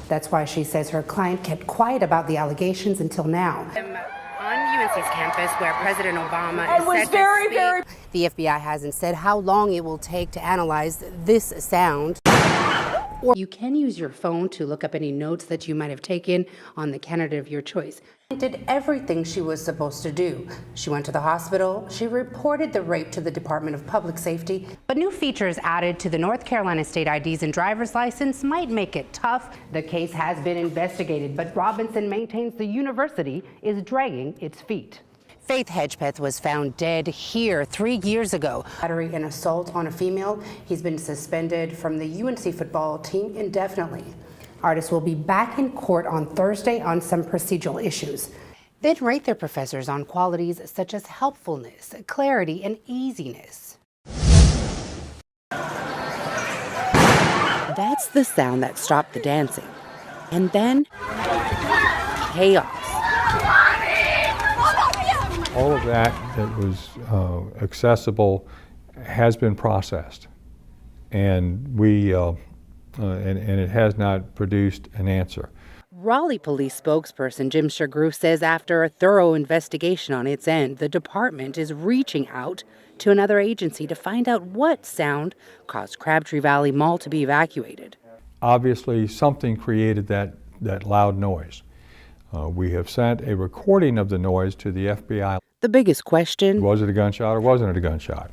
That's why she says her client kept quiet about the allegations until now. On UNC's campus, where President Obama is was set very, to speak. very. The FBI hasn't said how long it will take to analyze this sound. Or you can use your phone to look up any notes that you might have taken on the candidate of your choice. She did everything she was supposed to do. She went to the hospital. She reported the rape to the Department of Public Safety. But new features added to the North Carolina state IDs and driver's license might make it tough. The case has been investigated, but Robinson maintains the university is dragging its feet. Faith Hedgepeth was found dead here 3 years ago. Battery and assault on a female. He's been suspended from the UNC football team indefinitely. Artists will be back in court on Thursday on some procedural issues. They'd rate their professors on qualities such as helpfulness, clarity, and easiness. That's the sound that stopped the dancing. And then, chaos. All of that was accessible has been processed, and it has not produced an answer. Raleigh police spokesperson Jim Shagru says after a thorough investigation on its end, the department is reaching out to another agency to find out what sound caused Crabtree Valley Mall to be evacuated. Obviously, something created that loud noise. We have sent a recording of the noise to the FBI. The biggest question: was it a gunshot or wasn't it a gunshot?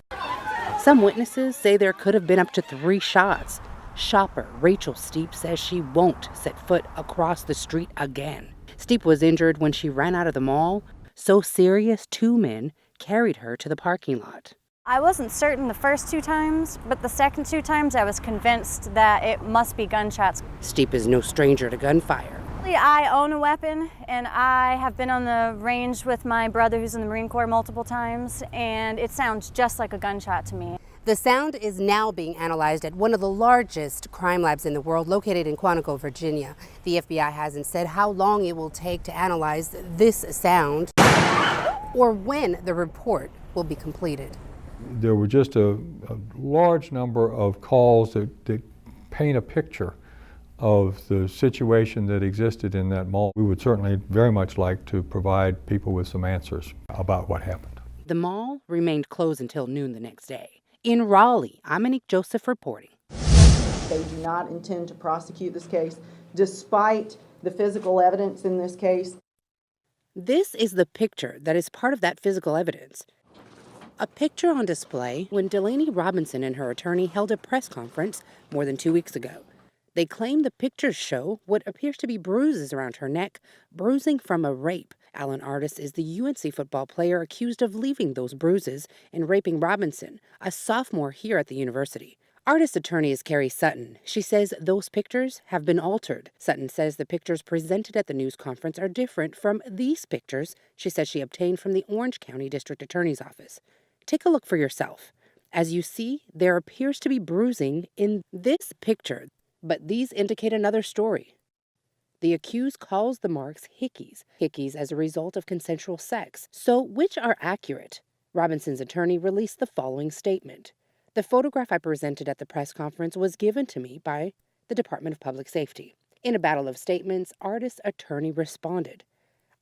Some witnesses say there could have been up to 3 shots. Shopper Rachel Steep says she won't set foot across the street again. Steep was injured when she ran out of the mall. So serious, 2 men carried her to the parking lot. I wasn't certain the first 2 times, but the second 2 times I was convinced that it must be gunshots. Steep is no stranger to gunfire. I own a weapon, and I have been on the range with my brother who's in the Marine Corps multiple times, and it sounds just like a gunshot to me. The sound is now being analyzed at one of the largest crime labs in the world, located in Quantico, Virginia. The FBI hasn't said how long it will take to analyze this sound or when the report will be completed. There were just a large number of calls that paint a picture of the situation that existed in that mall. We would certainly very much like to provide people with some answers about what happened. The mall remained closed until noon the next day. In Raleigh, I'm Annick Joseph reporting. They do not intend to prosecute this case, despite the physical evidence in this case. This is the picture that is part of that physical evidence. A picture on display when Delaney Robinson and her attorney held a press conference more than 2 weeks ago. They claim the pictures show what appears to be bruises around her neck, bruising from a rape. Alan Artis is the UNC football player accused of leaving those bruises and raping Robinson, a sophomore here at the university. Artis' attorney is Carrie Sutton. She says those pictures have been altered. Sutton says the pictures presented at the news conference are different from these pictures she says she obtained from the Orange County District Attorney's Office. Take a look for yourself. As you see, there appears to be bruising in this picture. But these indicate another story. The accused calls the marks hickeys as a result of consensual sex. So which are accurate? Robinson's attorney released the following statement. The photograph I presented at the press conference was given to me by the Department of Public Safety. In a battle of statements, Artis' attorney responded,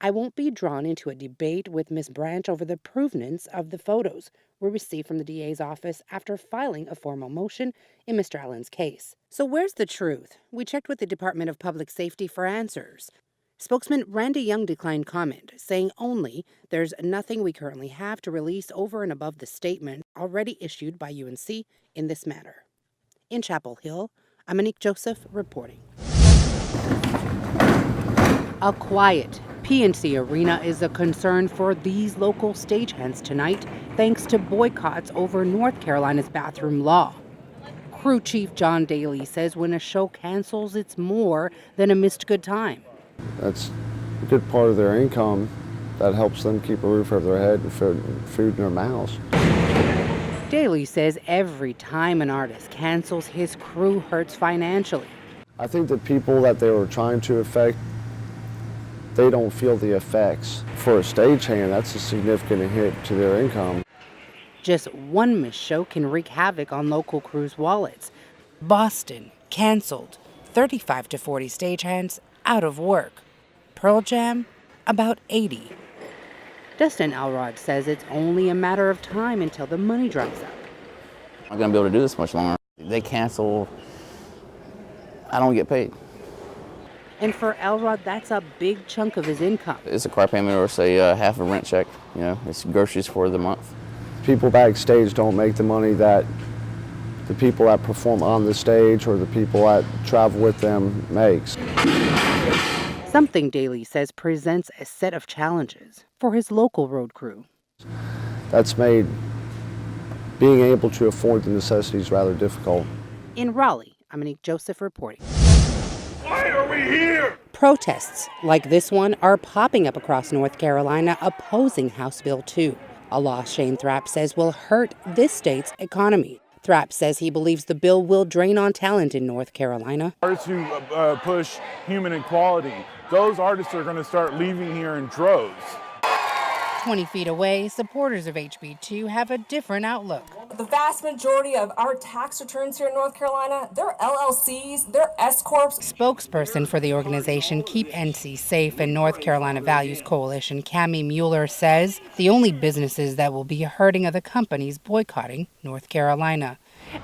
I won't be drawn into a debate with Ms. Branch over the provenance of the photos we received from the DA's office after filing a formal motion in Mr. Allen's case. So where's the truth? We checked with the Department of Public Safety for answers. Spokesman Randy Young declined comment, saying only there's nothing we currently have to release over and above the statement already issued by UNC in this matter. In Chapel Hill, I'm Annick Joseph reporting. A quiet PNC Arena is a concern for these local stagehands tonight, thanks to boycotts over North Carolina's bathroom law. Crew Chief John Daly says when a show cancels, it's more than a missed good time. That's a good part of their income that helps them keep a roof over their head and food in their mouths. Daly says every time an artist cancels, his crew hurts financially. I think the people that they were trying to affect, they don't feel the effects. For a stagehand, that's a significant hit to their income. Just one missed show can wreak havoc on local crews' wallets. Boston canceled 35 to 40 stagehands out of work. Pearl Jam, about 80. Dustin Elrod says it's only a matter of time until the money dries up. I'm not going to be able to do this much longer. They cancel, I don't get paid. And for Elrod, that's a big chunk of his income. It's a car payment or say half a rent check. You know, it's groceries for the month. People backstage don't make the money that the people that perform on the stage or the people that travel with them makes. Something Daly says presents a set of challenges for his local road crew. That's made being able to afford the necessities rather difficult. In Raleigh, I'm Annick Joseph reporting. Why are we here? Protests like this one are popping up across North Carolina opposing House Bill 2, a law Shane Thrapp says will hurt this state's economy. Thrapp says he believes the bill will drain on talent in North Carolina. Artists who push human equality, those artists are going to start leaving here in droves. 20 feet away, supporters of HB2 have a different outlook. The vast majority of our tax returns here in North Carolina, they're LLCs, they're S-Corps. Spokesperson for the organization Keep NC Safe and North Carolina Values Coalition, Cammie Mueller, says the only businesses that will be hurting are the companies boycotting North Carolina.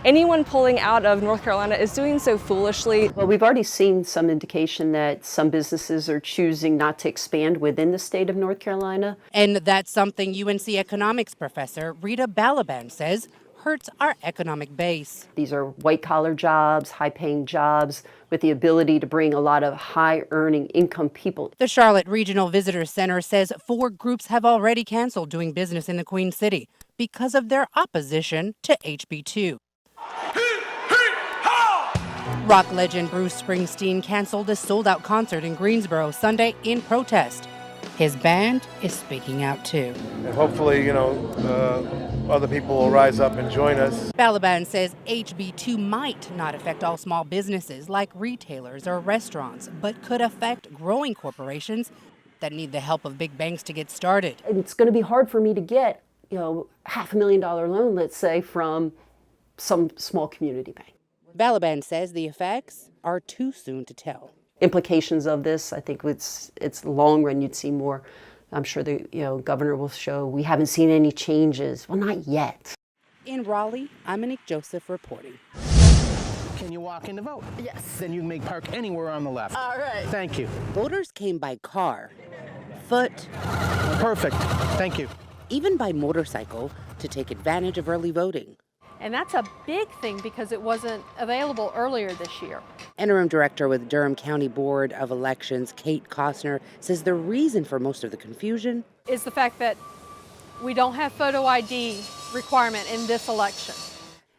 Anyone pulling out of North Carolina is doing so foolishly. Well, we've already seen some indication that some businesses are choosing not to expand within the state of North Carolina. And that's something UNC economics professor Rita Balaban says hurts our economic base. These are white-collar jobs, high-paying jobs with the ability to bring a lot of high-earning income people. The Charlotte Regional Visitor Center says 4 groups have already canceled doing business in the Queen City because of their opposition to HB2. Rock legend Bruce Springsteen canceled a sold-out concert in Greensboro Sunday in protest. His band is speaking out too. And hopefully, other people will rise up and join us. Balaban says HB2 might not affect all small businesses like retailers or restaurants, but could affect growing corporations that need the help of big banks to get started. It's going to be hard for me to get, $500,000 loan, let's say, from some small community bank. Balaban says the effects are too soon to tell. Implications of this, I think it's long run, you'd see more. I'm sure the governor will show we haven't seen any changes. Well, not yet. In Raleigh, I'm Annick Joseph reporting. Can you walk in to vote? Yes. Then you can park anywhere on the left. All right. Thank you. Voters came by car, foot, Perfect. Thank you. even by motorcycle to take advantage of early voting. And that's a big thing because it wasn't available earlier this year. Interim director with Durham County Board of Elections, Kate Costner, says the reason for most of the confusion is the fact that we don't have photo ID requirement in this election.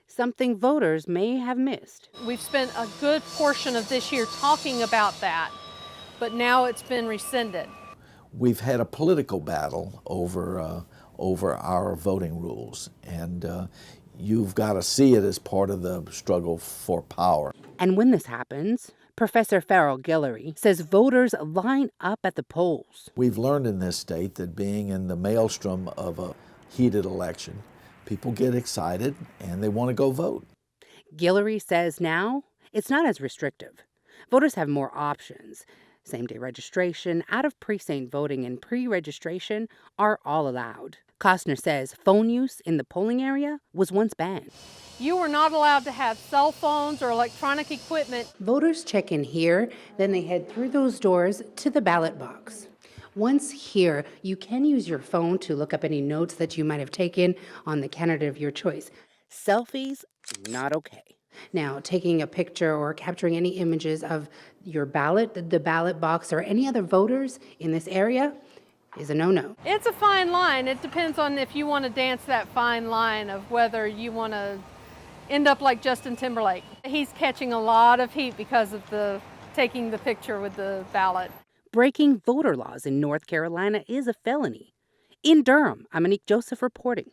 Something voters may have missed. We've spent a good portion of this year talking about that, but now it's been rescinded. We've had a political battle over our voting rules, and you've got to see it as part of the struggle for power. And when this happens, Professor Farrell Guillory says voters line up at the polls. We've learned in this state that being in the maelstrom of a heated election, people get excited and they want to go vote. Guillory says now it's not as restrictive. Voters have more options. Same-day registration, out-of-precinct voting, and pre-registration are all allowed. Costner says phone use in the polling area was once banned. You were not allowed to have cell phones or electronic equipment. Voters check in here, then they head through those doors to the ballot box. Once here, you can use your phone to look up any notes that you might have taken on the candidate of your choice. Selfies, not okay. Now, taking a picture or capturing any images of your ballot, the ballot box, or any other voters in this area is a no-no. It's a fine line. It depends on if you want to dance that fine line of whether you want to end up like Justin Timberlake. He's catching a lot of heat because of taking the picture with the ballot. Breaking voter laws in North Carolina is a felony. In Durham, I'm Annick Joseph reporting.